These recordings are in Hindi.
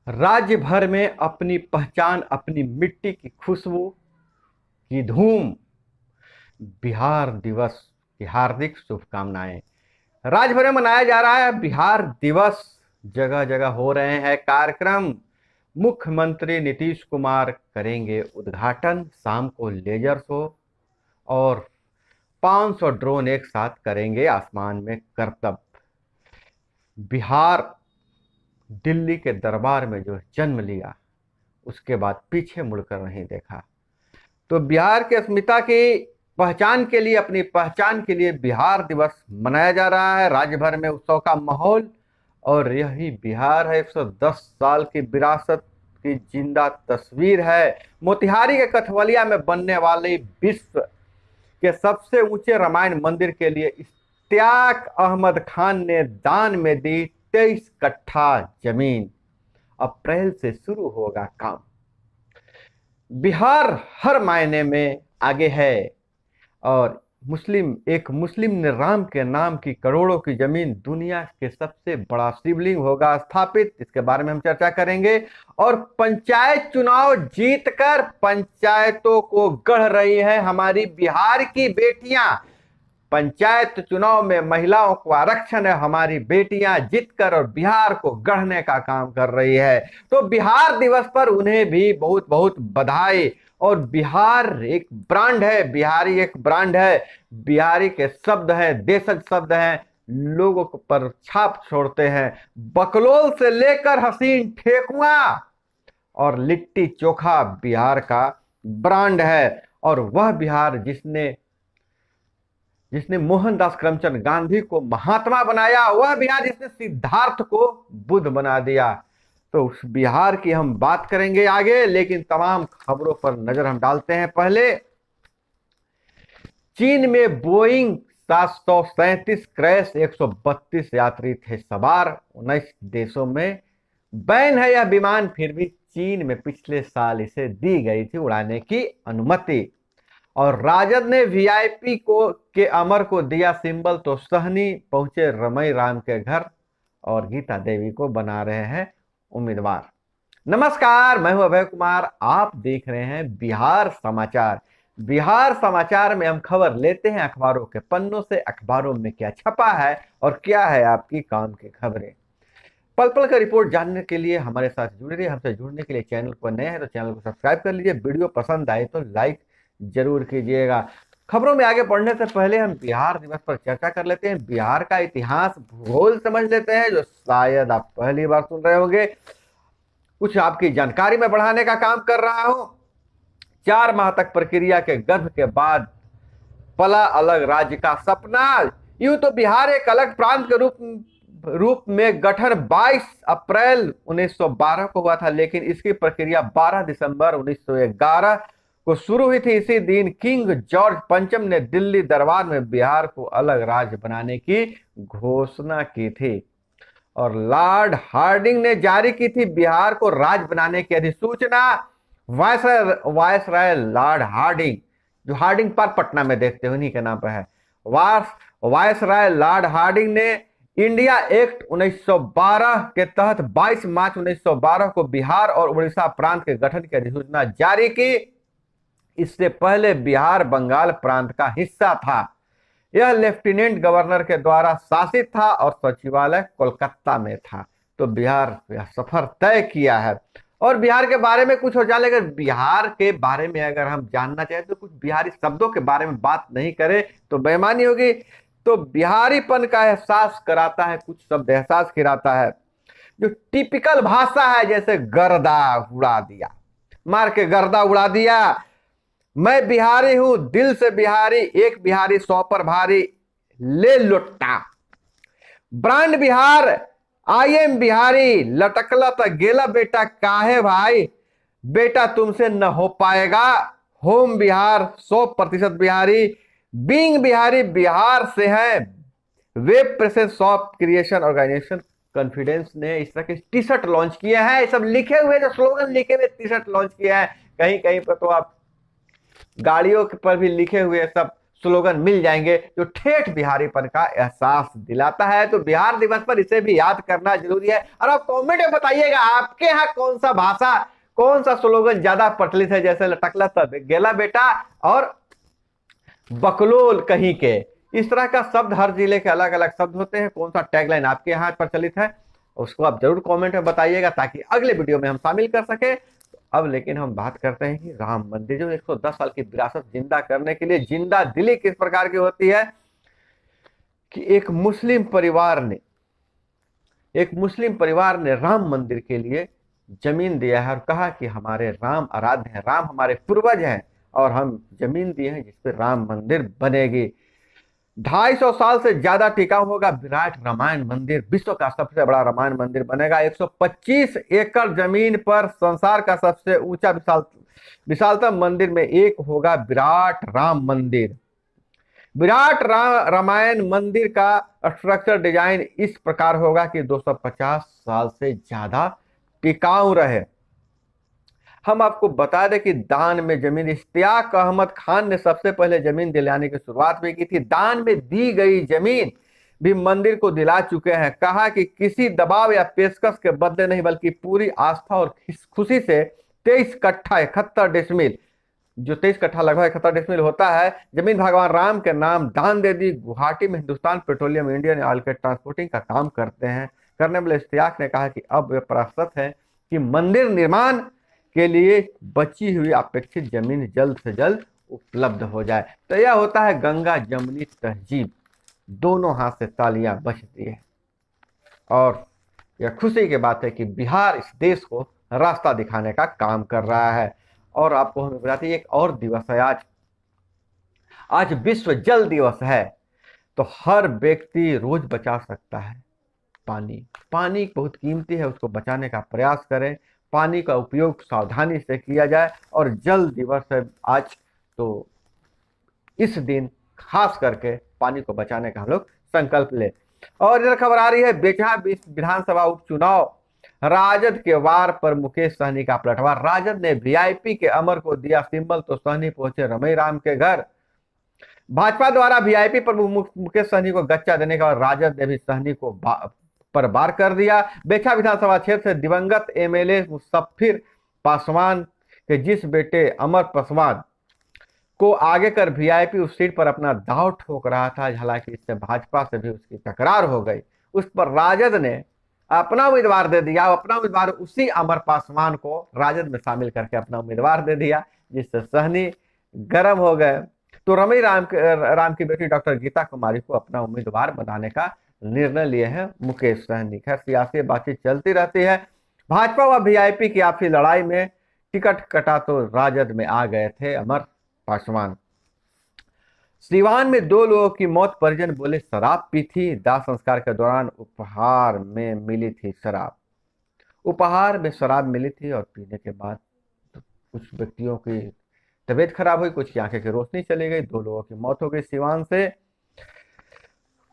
राज्य भर में अपनी पहचान, अपनी मिट्टी की खुशबू की धूम। बिहार दिवस की हार्दिक शुभकामनाएं। राज्य भर में मनाया जा रहा है बिहार दिवस। जगह जगह हो रहे हैं कार्यक्रम। मुख्यमंत्री नीतीश कुमार करेंगे उद्घाटन। शाम को लेजर शो और 500 ड्रोन एक साथ करेंगे आसमान में करतब। बिहार दिल्ली के दरबार में जो जन्म लिया, उसके बाद पीछे मुड़कर नहीं देखा। तो बिहार की अस्मिता की पहचान के लिए, अपनी पहचान के लिए बिहार दिवस मनाया जा रहा है। राज्य भर में उत्सव का माहौल। और यही बिहार है, 110 साल की विरासत की जिंदा तस्वीर है। मोतिहारी के कथवलिया में बनने वाले विश्व के सबसे ऊंचे रामायण मंदिर के लिए इश्तियाक अहमद खान ने दान में दी 23 कट्ठा जमीन। अप्रैल से शुरू होगा काम। बिहार हर मायने में आगे है। और एक मुस्लिम ने राम के नाम की करोड़ों की जमीन, दुनिया के सबसे बड़ा शिवलिंग होगा स्थापित। इसके बारे में हम चर्चा करेंगे। और पंचायत चुनाव जीतकर पंचायतों को गढ़ रही है हमारी बिहार की बेटियां। पंचायत चुनाव में महिलाओं को आरक्षण है। हमारी बेटियां जीतकर और बिहार को गढ़ने का काम कर रही है। तो बिहार दिवस पर उन्हें भी बहुत बहुत बधाई। और बिहार एक ब्रांड है, बिहारी एक ब्रांड है। बिहारी के शब्द हैं, देशज शब्द हैं, लोगों पर छाप छोड़ते हैं। बकलोल से लेकर हसीन ठेकुआ और लिट्टी चोखा बिहार का ब्रांड है। और वह बिहार जिसने मोहनदास करमचंद गांधी को महात्मा बनाया, वह बिहार जिसने सिद्धार्थ को बुद्ध बना दिया। तो उस बिहार की हम बात करेंगे आगे, लेकिन तमाम खबरों पर नजर हम डालते हैं। पहले, चीन में बोइंग 737 क्रैश, 132 यात्री थे सवार। 19 देशों में बैन है यह विमान, फिर भी चीन में पिछले साल इसे दी गई थी उड़ाने की अनुमति। और राजद ने वीआईपी के अमर को दिया सिंबल, तो सहनी पहुंचे रमई राम के घर और गीता देवी को बना रहे हैं उम्मीदवार। नमस्कार, मैं हूं अभय कुमार। आप देख रहे हैं बिहार समाचार। बिहार समाचार में हम खबर लेते हैं अखबारों के पन्नों से। अखबारों में क्या छपा है और क्या है आपकी काम की खबरें। पल पल का रिपोर्ट जानने के लिए हमारे साथ जुड़े रहिए। हमसे जुड़ने के लिए चैनल पर नए हैं तो चैनल को सब्सक्राइब कर लीजिए। वीडियो पसंद आए तो लाइक जरूर कीजिएगा। खबरों में आगे बढ़ने से पहले हम बिहार दिवस पर चर्चा कर लेते हैं। बिहार का इतिहास, भूगोल समझ लेते हैं, जो शायद आप पहली बार सुन रहे होंगे। कुछ आपकी जानकारी में बढ़ाने का काम कर रहा हूं। 4 माह तक प्रक्रिया के गर्भ के बाद पला अलग राज्य का सपना। यूं तो बिहार एक अलग प्रांत के रूप में गठन 22 अप्रैल 1912 को हुआ था, लेकिन इसकी प्रक्रिया 12 दिसंबर 1911 को शुरू हुई थी। इसी दिन किंग जॉर्ज पंचम ने दिल्ली दरबार में बिहार को अलग राज्य बनाने की घोषणा की थी। और लॉर्ड हार्डिंग ने जारी की थी बिहार को राज्य बनाने की अधिसूचना। वायसराय लॉर्ड हार्डिंग, जो हार्डिंग पार्क पटना में देखते हो, उन्हीं के नाम पर है। वायसराय लॉर्ड हार्डिंग ने इंडिया एक्ट 1912 के तहत 22 मार्च 1912 को बिहार और उड़ीसा प्रांत के गठन की अधिसूचना जारी की। इससे पहले बिहार बंगाल प्रांत का हिस्सा था। यह लेफ्टिनेंट गवर्नर के द्वारा शासित था और सचिवालय कोलकाता में था। तो बिहार यह सफर तय किया है। और बिहार के बारे में कुछ हो जाए, लेकिन बिहार के बारे में अगर हम जानना चाहें तो कुछ बिहारी शब्दों के बारे में बात नहीं करें तो बेईमानी होगी। तो बिहारीपन का एहसास कराता है, कुछ शब्द एहसास कराता है। जो टिपिकल भाषा है, जैसे गर्दा उड़ा दिया, मार के गर्दा उड़ा दिया। मैं बिहारी हूं, दिल से बिहारी, एक बिहारी 100 पर भारी, ले लुट्टा। Brand Bihar, I am Bihari, लटकला तो गेला बेटा काहे भाई, बेटा तुमसे न हो पाएगा। होम बिहार, 100% बिहारी। बीइंग बिहारी, बिहार से है। Web presence shop creation organisation confidence ने इस तरह के टी शर्ट लॉन्च किए हैं। ये सब लिखे हुए, जो स्लोगन लिखे हुए टी शर्ट लॉन्च किया है। कहीं कहीं पर तो आप गाड़ियों पर भी लिखे हुए सब स्लोगन मिल जाएंगे जो ठेठ बिहारीपन का एहसास दिलाता है। तो बिहार दिवस पर इसे भी याद करना जरूरी है। और आप कमेंट में बताइएगा आपके यहाँ कौन सा भाषा, कौन सा स्लोगन ज्यादा प्रचलित है, जैसे लटकला तब गेला बेटा और बकलोल कहीं के। इस तरह का शब्द हर जिले के अलग अलग शब्द होते हैं। कौन सा टैगलाइन आपके यहाँ प्रचलित है उसको आप जरूर कमेंट में बताइएगा ताकि अगले वीडियो में हम शामिल कर सके। अब लेकिन हम बात करते हैं कि राम मंदिर जो 110 साल की विरासत जिंदा करने के लिए जिंदा दिली किस प्रकार की होती है कि एक मुस्लिम परिवार ने राम मंदिर के लिए जमीन दिया है और कहा कि हमारे राम आराध्य हैं, राम हमारे पूर्वज हैं और हम जमीन दिए हैं जिस पर राम मंदिर बनेगी। 250 साल से ज्यादा टिकाऊ होगा विराट रामायण मंदिर, विश्व का सबसे बड़ा रामायण मंदिर बनेगा। 125 एकड़ जमीन पर संसार का सबसे ऊंचा विशालतम मंदिर में एक होगा विराट राम मंदिर। विराट रामायण मंदिर का स्ट्रक्चर डिजाइन इस प्रकार होगा कि 250 साल से ज्यादा टिकाऊ रहे। हम आपको बता दें कि दान में जमीन इश्तियाक अहमद खान ने सबसे पहले जमीन दिलाने की शुरुआत भी की थी। दान में दी गई जमीन भी मंदिर को दिला चुके हैं। कहा कि किसी दबाव या पेशकश के बदले नहीं बल्कि पूरी आस्था और खुशी से 23 कट्ठा 71 डिसमिल, जो 23 कट्ठा लगभग 71 डिसमिल होता है, जमीन भगवान राम के नाम दान दे दी। गुवाहाटी में हिंदुस्तान पेट्रोलियम इंडियन ऑयल के ट्रांसपोर्टिंग का काम करने वाले इश्तियाक ने कहा कि अब वे प्रयासरत है कि मंदिर निर्माण के लिए बची हुई अपेक्षित जमीन जल्द से जल्द उपलब्ध हो जाए। तो यह होता है गंगा जमुनी तहजीब, दोनों हाथ से तालियां बजती है और यह खुशी की बात है कि बिहार इस देश को रास्ता दिखाने का काम कर रहा है। और आपको हमें बताते हैं एक और दिवस है आज विश्व जल दिवस है। तो हर व्यक्ति रोज बचा सकता है पानी बहुत कीमती है, उसको बचाने का प्रयास करें। पानी का उपयोग सावधानी से किया जाए और जल दिवस है आज, तो इस दिन खास करके पानी को बचाने का हम लोग संकल्प ले। और इधर खबर आ रही है बेचा विधानसभा उपचुनाव, राजद के वार पर मुकेश सहनी का पलटवार। राजद ने वीआईपी के अमर को दिया सिंबल तो सहनी पहुंचे रमई राम के घर। भाजपा द्वारा वीआईपी पर मुकेश सहनी को गच्चा देने के बाद राजद ने भी सहनी को पर वार कर दिया। बेचा विधानसभा क्षेत्र से दिवंगत एमएलए मुसफ्फिर पासवान के जिस बेटे अमर पासवान को आगे कर वीआईपी उस सीट पर अपना दांव ठोक रहा था, हालांकि इससे भाजपा से भी उसकी टकरार हो गई। उस पर राजद ने अपना उम्मीदवार दे दिया, अपना उम्मीदवार उसी अमर पासवान को राजद में शामिल करके अपना उम्मीदवार दे दिया, जिससे सहनी गर्म हो गए। तो रमई राम की बेटी डॉक्टर गीता कुमारी को अपना उम्मीदवार बनाने का निर्णय लिए हैं मुकेश सहनी। खैर सियासी बातचीत चलती रहती है। भाजपा व वीआईपी की आपसी लड़ाई में टिकट कटा तो राजद में आ गए थे अमर पासवान। सीवान में 2 लोगों की मौत, परिजन बोले शराब पी थी। दाह संस्कार के दौरान उपहार में मिली थी शराब। उपहार में शराब मिली थी और पीने के बाद तो कुछ व्यक्तियों की तबीयत खराब हुई, कुछ की आंखें की रोशनी चली गई, 2 लोगों की मौत हो गई सीवान से।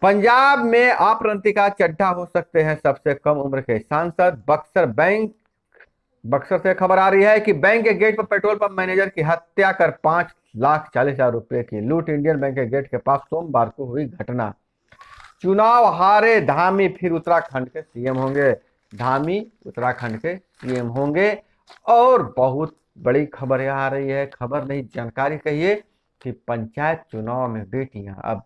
पंजाब में आपरंतिका चड्ढा हो सकते हैं सबसे कम उम्र के सांसद। बक्सर से खबर आ रही है कि बैंक के गेट पर पेट्रोल पंप मैनेजर की हत्या कर 5,40,000 रुपए की लूट। इंडियन बैंक के गेट के पास सोमवार को हुई घटना। चुनाव हारे धामी फिर उत्तराखंड के सीएम होंगे। धामी उत्तराखंड के सीएम होंगे। और बहुत बड़ी खबर आ रही है, खबर नहीं जानकारी कहिए, कि पंचायत चुनाव में बेटियां अब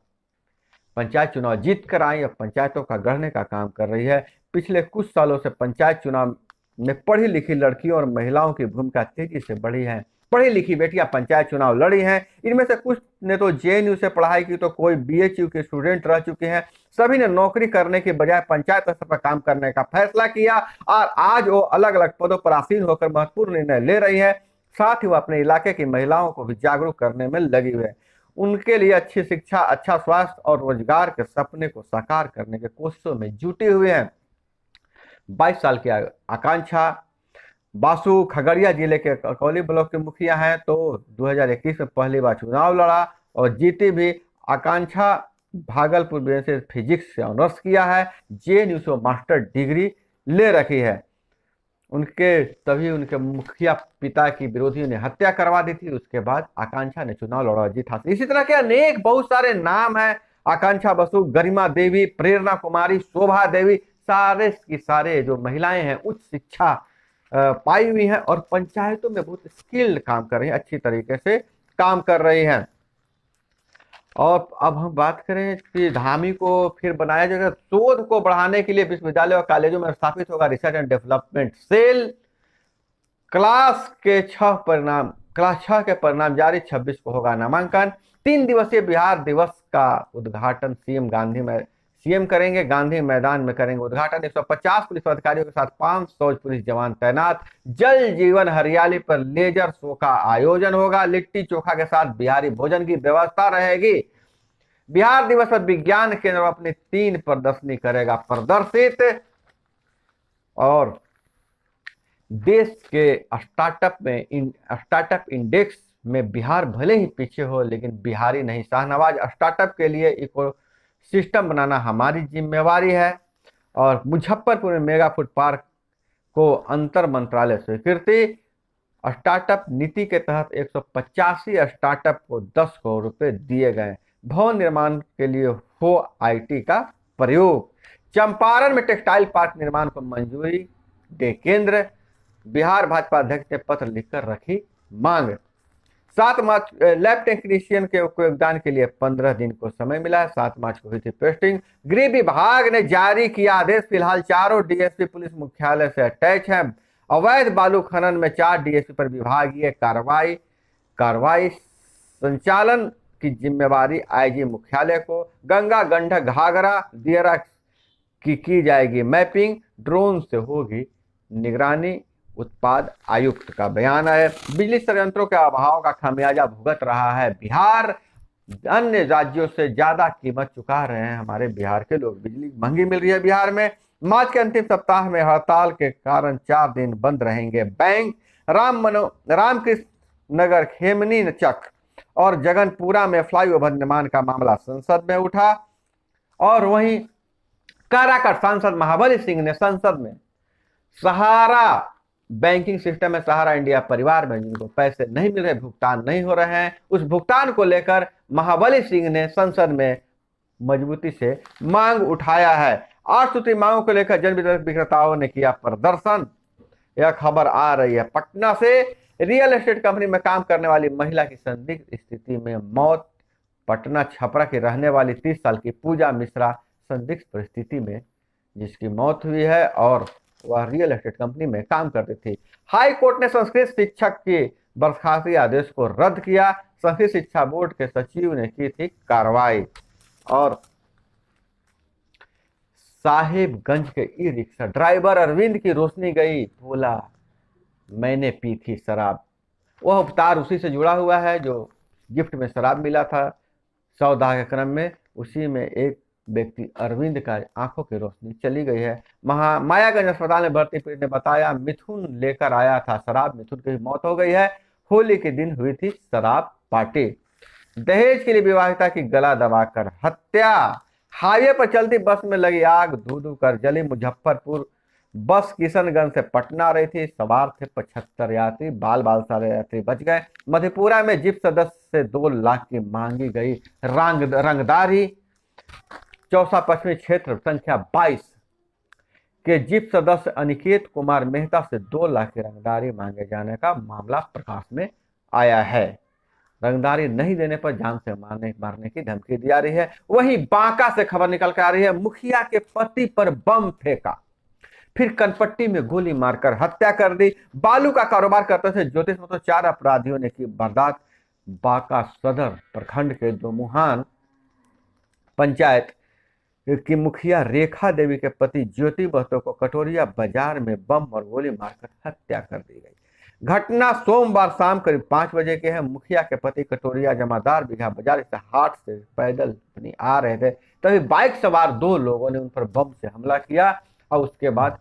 पंचायत चुनाव जीत कर आई, अब पंचायतों का गढ़ने का काम कर रही है। पिछले कुछ सालों से पंचायत चुनाव में पढ़ी लिखी लड़कियों और महिलाओं की भूमिका तेजी से बढ़ी है। पढ़ी लिखी बेटियां पंचायत चुनाव लड़ी हैं। इनमें से कुछ ने तो जेएनयू से पढ़ाई की, तो कोई बीएचयू के स्टूडेंट रह चुके हैं। सभी ने नौकरी करने के बजाय पंचायत स्तर पर काम करने का फैसला किया और आज वो अलग अलग पदों पर आसीन होकर महत्वपूर्ण निर्णय ले रही है। साथ ही वो अपने इलाके की महिलाओं को भी जागरूक करने में लगी हुई है। उनके लिए अच्छी शिक्षा, अच्छा स्वास्थ्य और रोजगार के सपने को साकार करने के कोशिशों में जुटे हुए हैं। 22 साल की आकांक्षा बासु खगड़िया जिले के ककौली ब्लॉक के मुखिया हैं। तो 2021 में पहली बार चुनाव लड़ा और जीती भी। आकांक्षा भागलपुर से फिजिक्स से ऑनर्स किया है। जेएनयू से मास्टर डिग्री ले रखी है। उनके तभी उनके मुखिया पिता की विरोधियों ने हत्या करवा दी थी। उसके बाद आकांक्षा ने चुनाव लड़ा, जीत हासिल। इसी तरह के अनेक बहुत सारे नाम हैं। आकांक्षा बसु, गरिमा देवी, प्रेरणा कुमारी, शोभा देवी, सारे की सारे जो महिलाएं हैं उच्च शिक्षा पाई हुई हैं और पंचायतों में बहुत स्किल्ड काम कर रही हैं, अच्छी तरीके से काम कर रही हैं। और अब हम बात करें कि धामी को फिर बनाया जाएगा। शोध को बढ़ाने के लिए विश्वविद्यालय और कॉलेजों में स्थापित होगा research and development cell. Class 6 के परिणाम जारी, 26 को होगा नामांकन। 3 दिवसीय बिहार दिवस का उद्घाटन सीएम करेंगे, गांधी मैदान में करेंगे उद्घाटन। 150 पुलिस अधिकारियों के साथ 500 पुलिस जवान तैनात। जल जीवन हरियाली पर लेजर शो का आयोजन होगा। लिट्टी चोखा के साथ बिहारी भोजन की व्यवस्था रहेगी। बिहार दिवस पर विज्ञान केंद्र अपनी 3 प्रदर्शनी करेगा प्रदर्शित। और देश के स्टार्टअप इंडेक्स में बिहार भले ही पीछे हो, लेकिन बिहारी नहीं। शाहनवाज, स्टार्टअप के लिए इको सिस्टम बनाना हमारी जिम्मेवारी है। और मुजफ्फरपुर में मेगा फूड पार्क को अंतर मंत्रालय स्वीकृति। स्टार्टअप नीति के तहत 185 स्टार्टअप को 10 करोड़ रुपए दिए गए। भवन निर्माण के लिए हो आईटी का प्रयोग। चंपारण में टेक्सटाइल पार्क निर्माण को मंजूरी दे केंद्र। बिहार भाजपा अध्यक्ष ने पत्र लिखकर रखी मांग। 7 मार्च लैब टेक्नीशियन के योगदान के लिए 15 दिन को समय मिला है। 7 मार्च को हुई थी पोस्टिंग। गृह विभाग ने जारी किया आदेश। फिलहाल चारों डीएसपी पुलिस मुख्यालय से अटैच है। अवैध बालू खनन में 4 डीएसपी पर विभागीय कार्रवाई संचालन की जिम्मेवारी आईजी मुख्यालय को। गंगा, गंडक, घाघरा, दियरा की जाएगी मैपिंग। ड्रोन से होगी निगरानी, उत्पाद आयुक्त का बयान है। बिजली संयंत्रों के अभाव का खामियाजा भुगत रहा है बिहार। अन्य राज्यों से ज्यादा कीमत चुका रहे हैं हमारे बिहार के लोग। बिजली महंगी मिल रही है बिहार में। मार्च के अंतिम सप्ताह में हड़ताल के कारण 4 दिन बंद रहेंगे बैंक। रामकृष्ण नगर, खेमनी चक और जगनपुरा में फ्लाईओवर निर्माण का मामला संसद में उठा। और वहीं काराकाट सांसद महाबली सिंह ने संसद में सहारा बैंकिंग सिस्टम में सहारा इंडिया परिवार में जिनको पैसे नहीं मिल रहे, भुगतान नहीं हो रहे हैं, उस भुगतान को लेकर महाबली सिंह ने संसद में मजबूती से मांग उठाया है। 8 सूत्री मांगों को लेकर जन विक्रेताओं ने किया प्रदर्शन। यह खबर आ रही है पटना से। रियल एस्टेट कंपनी में काम करने वाली महिला की संदिग्ध स्थिति में मौत। पटना छपरा की रहने वाली 30 साल की पूजा मिश्रा संदिग्ध परिस्थिति में जिसकी मौत हुई है और वह रियल एस्टेट कंपनी में काम करती थी। हाई कोर्ट ने संस्कृत शिक्षक के बर्खास्ती आदेश को रद्द किया। संस्कृत शिक्षा बोर्ड के सचिव ने की थी कार्रवाई। और साहिबगंज के ई रिक्शा ड्राइवर अरविंद की रोशनी गई, बोला मैंने पी थी शराब। वह अवतार उसी से जुड़ा हुआ है जो गिफ्ट में शराब मिला था सौदा के क्रम में। उसी में एक व्यक्ति अरविंद का आंखों की रोशनी चली गई है। मायागंज अस्पताल में भर्ती पीड़ित ने बताया मिथुन लेकर आया था शराब, मिथुन की मौत हो गई है। होली के दिन हुई थी शराब पार्टी। दहेज के लिए विवाहिता की गला दबाकर हत्या। हाईवे पर चलती बस में लगी आग, धू धू कर जली मुजफ्फरपुर। बस किशनगंज से पटना आ रही थी, सवार थे 75 यात्री, बाल सारे यात्री बच गए। मधेपुरा में जिप सदस्य से 2 लाख की मांगी गई रंगदारी। चौसा पश्चिमी क्षेत्र संख्या 22 के जिप सदस्य अनिकेत कुमार मेहता से 2 लाख की रंगदारी मांगे जाने का मामला प्रकाश में आया है। रंगदारी नहीं देने पर जान से मारने की धमकी दी जा रही है। वहीं बांका से खबर निकल कर आ रही है मुखिया के पति पर बम फेंका, फिर कनपट्टी में गोली मारकर हत्या कर दी। बालू का कारोबार करते थे ज्योतिष में तो 4 अपराधियों ने की वारदात। बांका सदर प्रखंड के दोमुहान पंचायत की मुखिया रेखा देवी के पति ज्योति महतो को कटोरिया बाजार में बम और गोली मारकर हत्या कर दी गई। घटना सोमवार शाम करीब 5 बजे के है। मुखिया के पति कटोरिया जमादार बीघा बाजार से हाट से पैदल अपनी आ रहे थे, तभी बाइक सवार 2 लोगों ने उन पर बम से हमला किया और उसके बाद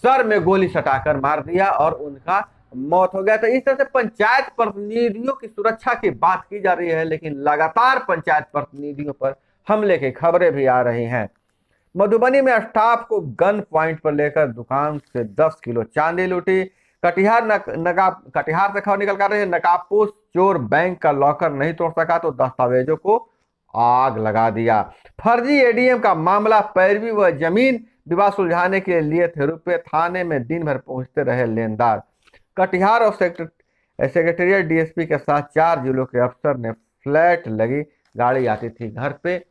सर में गोली सटाकर मार दिया और उनका मौत हो गया। तो इस तरह से पंचायत प्रतिनिधियों की सुरक्षा की बात की जा रही है, लेकिन लगातार पंचायत प्रतिनिधियों पर हमले की खबरें भी आ रही हैं। मधुबनी में स्टाफ को गन पॉइंट पर लेकर दुकान से 10 किलो चांदी लूटी। कटिहार से खबर निकल कर रही है, नकाबपोश चोर बैंक का लॉकर नहीं तोड़ सका तो दस्तावेजों को आग लगा दिया। फर्जी एडीएम का मामला, पैरवी व जमीन विवाद सुलझाने के लिए थे रुपये, थाने में दिन भर पहुंचते रहे लेनदार। कटिहार और सेक्रेटेरिएट डीएसपी के साथ 4 जिलों के अफसर ने फ्लैट लगी गाड़ी आती थी घर पे,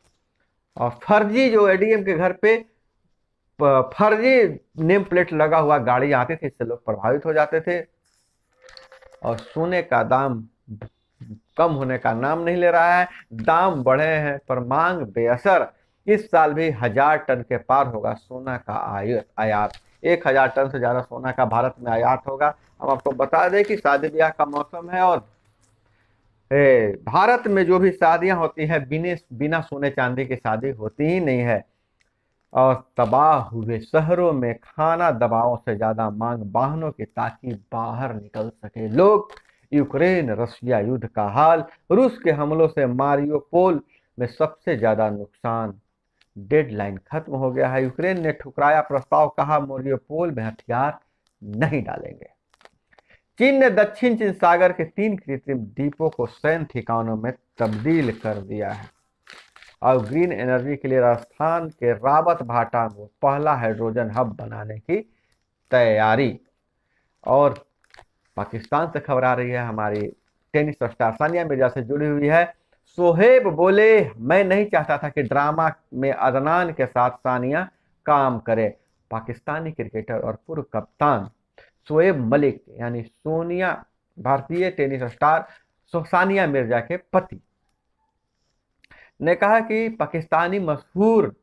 और फर्जी जो एडीएम के घर पे फर्जी नेम प्लेट लगा हुआ गाड़ी आती थी, इससे लोग प्रभावित हो जाते थे। और सोने का दाम कम होने का नाम नहीं ले रहा है, दाम बढ़े हैं पर मांग बेअसर। इस साल भी 1000 टन के पार होगा सोना का आयात। 1000 टन से ज्यादा सोना का भारत में आयात होगा। हम आपको बता दें कि शादी ब्याह का मौसम है और भारत में जो भी शादियां होती हैं बिना सोने चांदी की शादी होती ही नहीं है। और तबाह हुए शहरों में खाना दबावों से ज्यादा मांग वाहनों की ताकि बाहर निकल सके लोग। यूक्रेन रशिया युद्ध का हाल, रूस के हमलों से मारियोपोल में सबसे ज्यादा नुकसान। डेडलाइन खत्म हो गया है, यूक्रेन ने ठुकराया प्रस्ताव, कहा मारियोपोल में हथियार नहीं डालेंगे। चीन ने दक्षिण चीन सागर के 3 कृत्रिम द्वीपों को सैन्य ठिकानों में तब्दील कर दिया है। और ग्रीन एनर्जी के लिए राजस्थान के रावत भाटा में पहला हाइड्रोजन हब बनाने की तैयारी। और पाकिस्तान से खबर आ रही है, हमारी टेनिस स्टार सानिया मिर्जा से जुड़ी हुई है। शोहेब बोले, मैं नहीं चाहता था कि ड्रामा में अदनान के साथ सानिया काम करे। पाकिस्तानी क्रिकेटर और पूर्व कप्तान शोएब मलिक यानी सोनिया, भारतीय टेनिस स्टार सानिया मिर्जा के पति, ने कहा कि पाकिस्तानी मशहूर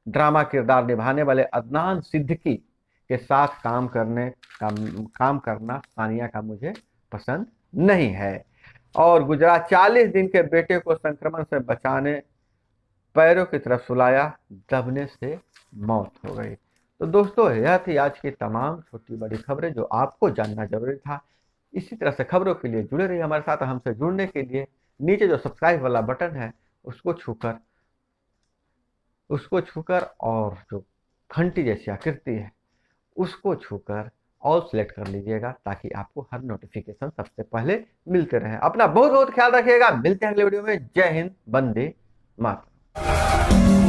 ड्रामा किरदार निभाने वाले अदनान सिद्दीकी के साथ काम करना सानिया का मुझे पसंद नहीं है। और गुजरात 40 दिन के बेटे को संक्रमण से बचाने पैरों की तरफ सुलाया, दबने से मौत हो गई। तो दोस्तों, यह थी आज की तमाम छोटी बड़ी खबरें जो आपको जानना जरूरी था। इसी तरह से खबरों के लिए जुड़े रहिए हमारे साथ। हमसे जुड़ने के लिए नीचे जो सब्सक्राइब वाला बटन है उसको छूकर और जो घंटी जैसी आकृति है उसको छूकर ऑल सेलेक्ट कर लीजिएगा, ताकि आपको हर नोटिफिकेशन सबसे पहले मिलते रहे। अपना बहुत बहुत ख्याल रखिएगा। मिलते हैं अगले वीडियो में। जय हिंद, वंदे मातरम।